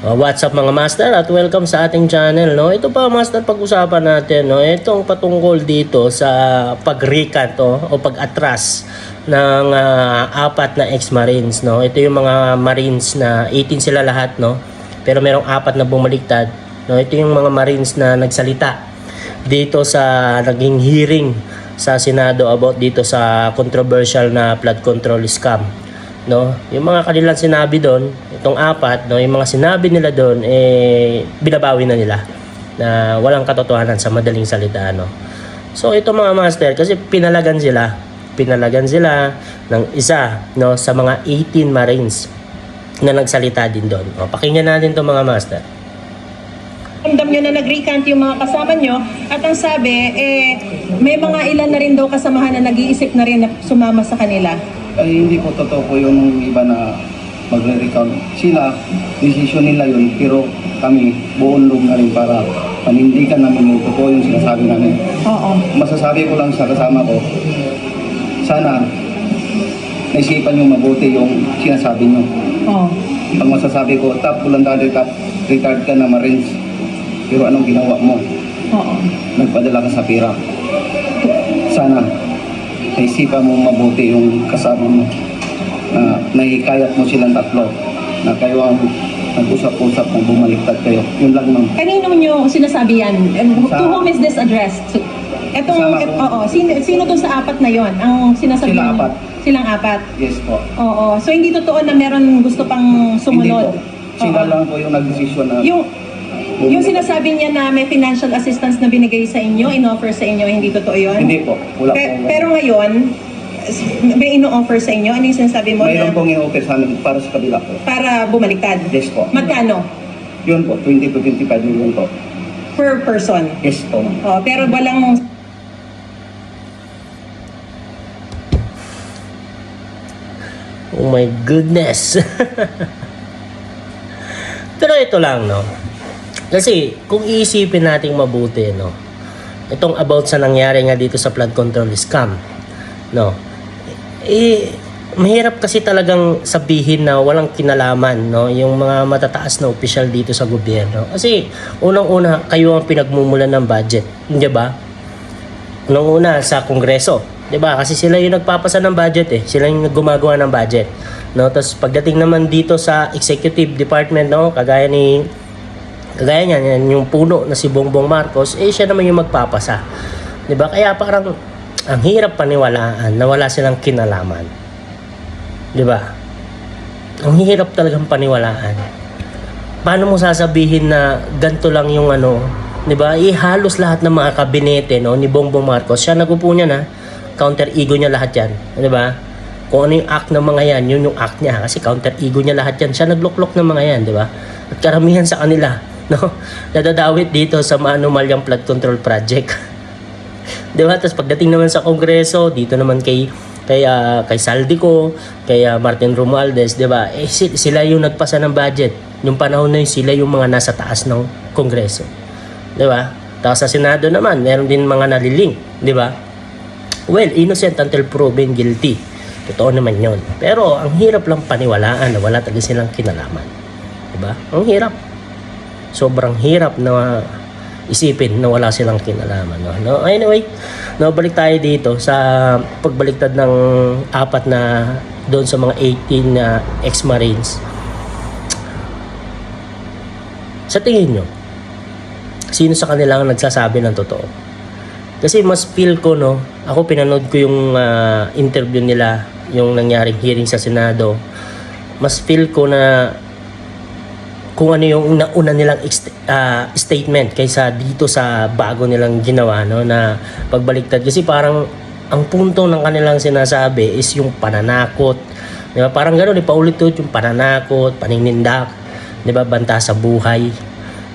What's up mga master at welcome sa ating channel, no? Ito pa master, pag-usapan natin, no? Itong patungkol dito sa pag-recant o pag-atras ng apat na ex-marines, no? Ito yung mga marines na 18 sila lahat, no? Pero merong apat na bumaliktad, no? Ito yung mga marines na nagsalita dito sa naging hearing sa Senado about dito sa controversial na flood control scam, no? Yung mga kanilang sinabi doon, itong apat, no, yung mga sinabi nila doon binabawi na nila na walang katotohanan sa madaling salita, no. So ito mga master, kasi pinalagan sila ng isa, no, sa mga 18 marines na nagsalita din doon. Pakinggan natin 'to mga master. Ramdam nyo na nag-recant yung mga kasama nyo at ang sabi, may mga ilan na rin daw kasamahan na nag-iisip na rin na sumama sa kanila. Ay hindi po totoo po yung iba na magre-recount. Sila, decision nila yun, pero kami buong loob na rin para panindigan namin yung totoo yung sinasabi namin. Oo. Masasabi ko lang sa kasama ko, sana naisipan nyo mabuti yung sinasabi nyo. Oo. Ang masasabi ko, top voluntary retired ka na Marines, pero anong ginawa mo? Oo. Nagpadala ka sa pira. Sana naisipan mo mabuti yung kasama mo, na nahikayat mo silang tatlo na kayo ang nag-usap-usap na bumaliktad kayo. Yun lang ma'am. Kanino nyo sinasabi yan? To whom is this addressed? Kasama ko. Sino to sa apat na yon? Ang sinasabi Sila nyo? apat. Silang apat? Yes po. Oo. So hindi totoo na meron gusto pang sumunod? Hindi po. Sila lang po yung nag-desisyon na Yung sinasabi niya na may financial assistance na binigay sa inyo, in-offer sa inyo, hindi totoo yun? Hindi po. Wala po. Pero ngayon, may ino-offer sa inyo? Ano yung sinasabi mo Mayroon na pong in-offer sa amin para sa kabila po. para bumaliktad? Yes po. Magkano? Yun po, 20 to 25 million po. Per person? Yes po ma'am. Oh, pero walang Oh my goodness. Pero ito lang, no. Kasi kung iisipin nating mabuti, no, itong about sa nangyari nga dito sa flood control scam, no, mahirap kasi talagang sabihin na walang kinalaman, no, yung mga matataas na opisyal dito sa gobyerno. Kasi unang-una, kayo ang pinagmumulan ng budget, di ba? Unang-una sa Kongreso, di ba? Kasi sila yung nagpapasa ng budget, sila yung gumagawa ng budget, no. Tapos pagdating naman dito sa executive department, no, kagaya niyan, yung puno na si Bongbong Marcos, siya naman yung magpapasa. 'Di ba? Kaya parang ang hirap paniwalaan na wala silang kinalaman. 'Di ba? Ang hirap talagang paniwalaan. Paano mo sasabihin na ganito lang yung 'di ba? Halos lahat ng mga kabinete, no, ni Bongbong Marcos, siya nagupo niya na, counter ego niya lahat 'yan, 'di ba? Kung ano yung act ng mga yan, yun yung act niya, kasi counter ego niya lahat yan. Siya nagluklok ng mga yan, 'di ba? At karamihan sa kanila, no, nadadawit dito sa maanumalyang flood control project. 'Di ba? Tapos pagdating naman sa Kongreso, dito naman kay Saldico, kay Martin Romualdez, 'di ba? Sila yung nagpasa ng budget. Yung panahon na yun, sila yung mga nasa taas ng Kongreso. 'Di ba? Tapos sa Senado naman, meron din mga naliling, 'di ba? Well, innocent until proven guilty. Totoo naman 'yon. Pero ang hirap lang paniwalaan na wala talaga silang kinalaman. 'Di ba? Ang hirap. Sobrang hirap na isipin na wala silang kinalaman, no? Anyway, balik tayo dito sa pagbaliktad ng apat na doon sa mga 18 na ex-marines. Sa tingin nyo, sino sa kanila ang nagsasabi ng totoo? Kasi mas feel ko, no, ako pinanood ko yung interview nila, yung nangyaring hearing sa Senado. Mas feel ko na kung ano yung una nilang statement kaysa dito sa bago nilang ginawa, no, na pagbaliktad. Kasi parang ang punto ng kanilang sinasabi is yung pananakot, di ba? Parang gano'n, paulit-ulit yung pananakot, paninindak, di ba, banta sa buhay,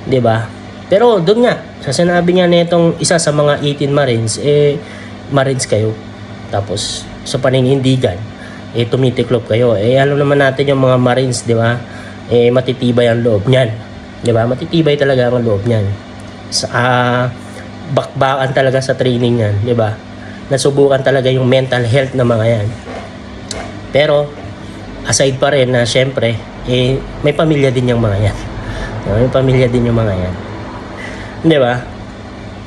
di ba? Pero doon nga, sa sinabi niya nitong isa sa mga 18 Marines, Marines kayo. Tapos sa paninindigan, tumitiklop kayo. Alam naman natin yung mga Marines, di ba? Matitibay ang loob niyan. 'Di ba? Matitibay talaga ang loob niyan. Sa bakbakan talaga sa training niyan, 'di ba? Nasubukan talaga yung mental health ng mga 'yan. Pero aside pa rin na syempre, may pamilya din yung mga yan. No, yung pamilya din yung mga yan. Di ba?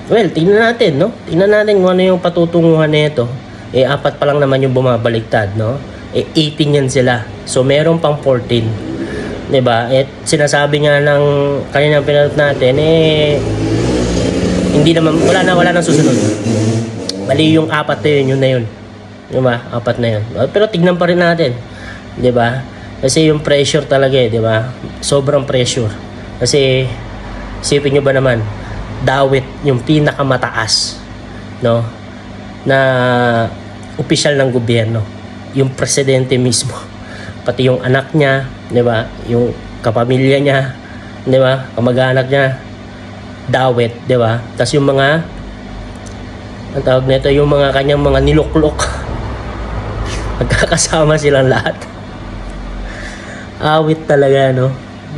Well, tingnan natin, no? Tingnan natin kung ano yung patutunguhan nito. 4 pa lang naman yung bumabaliktad, no? 18 yan sila. So, meron pang 14. Diba? Sinasabi nga ng kaninang pinanood natin, hindi naman, wala nang susunod. Mali yung 4 na yun na yun. Diba? 4 na yun. Pero tignan pa rin natin. Diba? Kasi yung pressure talaga diba? Sobrang pressure. Kasi, isipin nyo ba naman, dawit yung pinakamataas, no? Na opisyal ng gobyerno. Yung presidente mismo. Pati yung anak niya, di ba? Yung kapamilya niya, di ba? Kamag-anak niya, dawit, di ba? Tapos yung mga, ang tawag nito, yung mga kanyang mga niluklok. Magkakasama silang lahat. Awit talaga, no?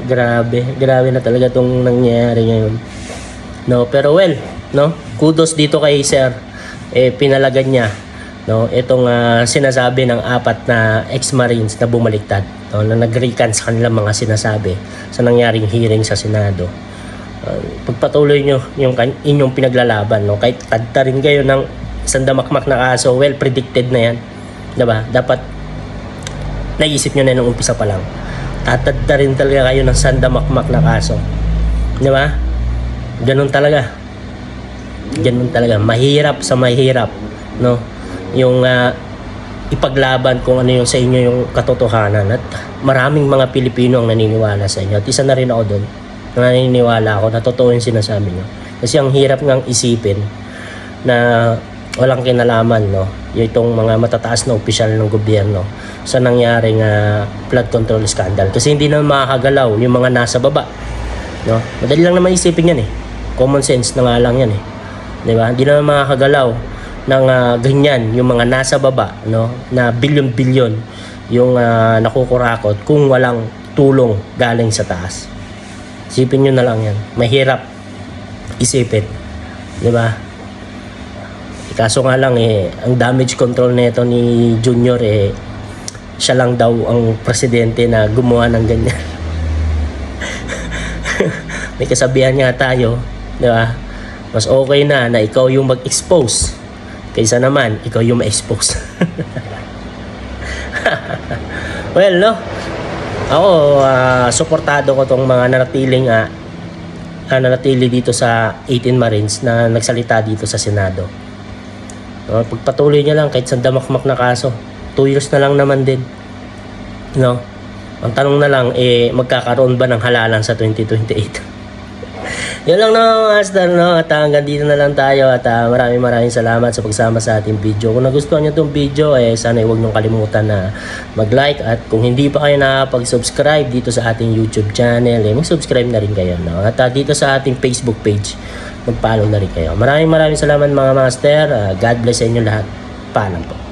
Grabe na talaga tong nangyayari ngayon. No, pero well, no? Kudos dito kay Sir. Pinalagan niya, no, itong sinasabi ng 4 na ex-marines na bumaliktad, no, na nag-recant sa kanilang mga sinasabi sa nangyaring hearing sa Senado. Pagpatuloy nyo yung inyong pinaglalaban, no, kahit tadta rin kayo ng sandamakmak na kaso, well predicted na yan, diba? Dapat naisip nyo na nung umpisa pa lang, tatadta rin talaga kayo ng sandamakmak na kaso, diba? Ganun talaga, mahirap sa mahirap, no, yung ipaglaban kung ano yung sa inyo yung katotohanan. At maraming mga Pilipino ang naniniwala sa inyo, at isa na rin ako doon, naniniwala ako na totoo yung sinasabi nyo. Kasi ang hirap ngang isipin na walang kinalaman, no, itong mga matataas na opisyal ng gobyerno sa nangyaring flood control scandal. Kasi hindi na makakagalaw yung mga nasa baba, no. Madali lang naman isipin yan common sense na nga lang yan diba? Hindi na makakagalaw ng ganyan yung mga nasa baba, no, na bilyon-bilyon yung nakukurakot kung walang tulong galing sa taas. Isipin nyo na lang yan. Mahirap isipin, diba? Kaso nga lang ang damage control nito ni Junior siya lang daw ang presidente na gumawa ng ganyan. May kasabihan nga tayo, diba? Mas okay na ikaw yung mag-expose kaysa naman ikaw yung ma-expose. Well, no, ako suportado ko tong mga nanatili dito sa 18 Marines na nagsalita dito sa Senado. Pagpatuloy niya lang kahit sa damakmak na kaso, 2 years na lang naman din, no. Ang tanong na lang magkakaroon ba ng halalan sa 2028? Yun lang no, Master, no? At hanggang dito na lang tayo. At maraming salamat sa pagsama sa ating video. Kung nagustuhan nyo itong video, sana huwag nyo kalimutan na mag-like. At kung hindi pa kayo nakapag-subscribe dito sa ating YouTube channel, mag-subscribe na rin kayo, no? At dito sa ating Facebook page, mag-follow na rin kayo. Maraming salamat mga Master. God bless sa inyo lahat. Paalam po.